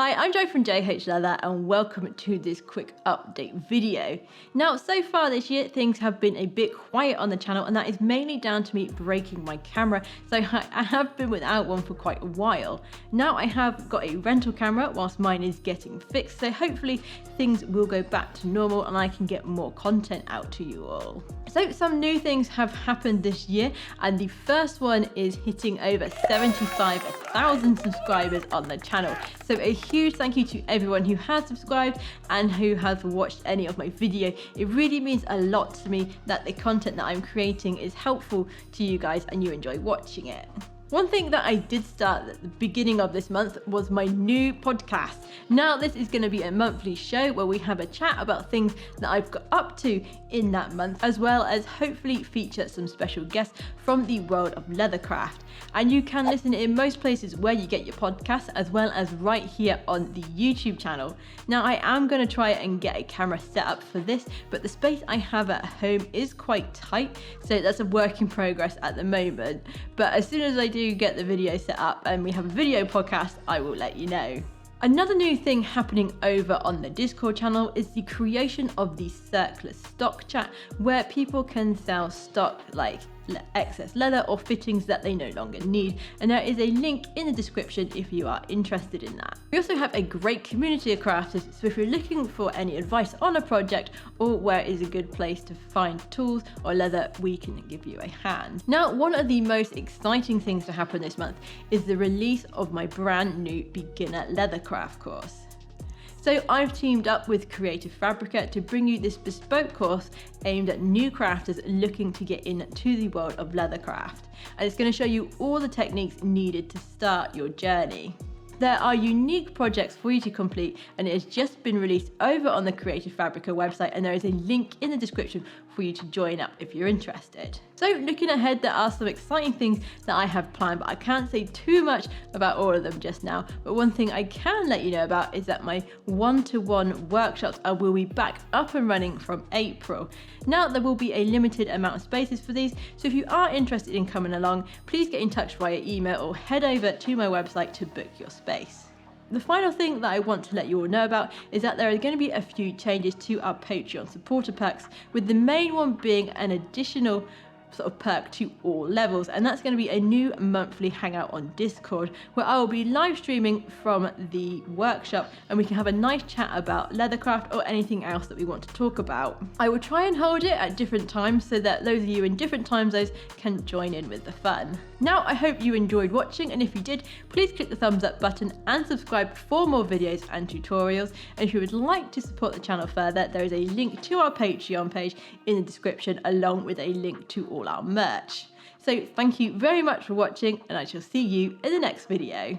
Hi, I'm Jo from J.H.Leather and welcome to this quick update video. Now, so far this year, things have been a bit quiet on the channel, and that is mainly down to me breaking my camera. So I have been without one for quite a while. Now I have got a rental camera whilst mine is getting fixed, so hopefully things will go back to normal and I can get more content out to you all. So some new things have happened this year, and the first one is hitting over 75,000 subscribers on the channel. So a huge thank you to everyone who has subscribed and who has watched any of my video. It really means a lot to me that the content that I'm creating is helpful to you guys and you enjoy watching it. One thing that I did start at the beginning of this month was my new podcast. Now this is going to be a monthly show where we have a chat about things that I've got up to in that month, as well as hopefully feature some special guests from the world of leathercraft. And you can listen in most places where you get your podcasts, as well as right here on the YouTube channel. Now I am going to try and get a camera set up for this, but the space I have at home is quite tight, so that's a work in progress at the moment. But as soon as I do get the video set up and we have a video podcast, I will let you know. Another new thing happening over on the Discord channel is the creation of the Circular Stock Chat, where people can sell stock like excess leather or fittings that they no longer need, and there is a link in the description if you are interested in that. We also have a great community of crafters, so if you're looking for any advice on a project or where is a good place to find tools or leather, we can give you a hand. Now, one of the most exciting things to happen this month is the release of my brand new beginner leathercraft course. So I've teamed up with Creative Fabrica to bring you this bespoke course aimed at new crafters looking to get into the world of leathercraft. And it's going to show you all the techniques needed to start your journey. There are unique projects for you to complete, and it has just been released over on the Creative Fabrica website, and there is a link in the description for you to join up if you're interested. So looking ahead, there are some exciting things that I have planned, but I can't say too much about all of them just now. But one thing I can let you know about is that my one-to-one workshops will be back up and running from April. Now there will be a limited amount of spaces for these, so if you are interested in coming along, please get in touch via email or head over to my website to book your space. The final thing that I want to let you all know about is that there are going to be a few changes to our Patreon supporter perks, with the main one being an additional sort of perk to all levels, and that's going to be a new monthly hangout on Discord where I will be live streaming from the workshop and we can have a nice chat about leathercraft or anything else that we want to talk about. I will try and hold it at different times so that those of you in different time zones can join in with the fun. Now I hope you enjoyed watching, and if you did, please click the thumbs up button and subscribe for more videos and tutorials. And if you would like to support the channel further, there is a link to our Patreon page in the description, along with a link to all our merch. So thank you very much for watching, and I shall see you in the next video.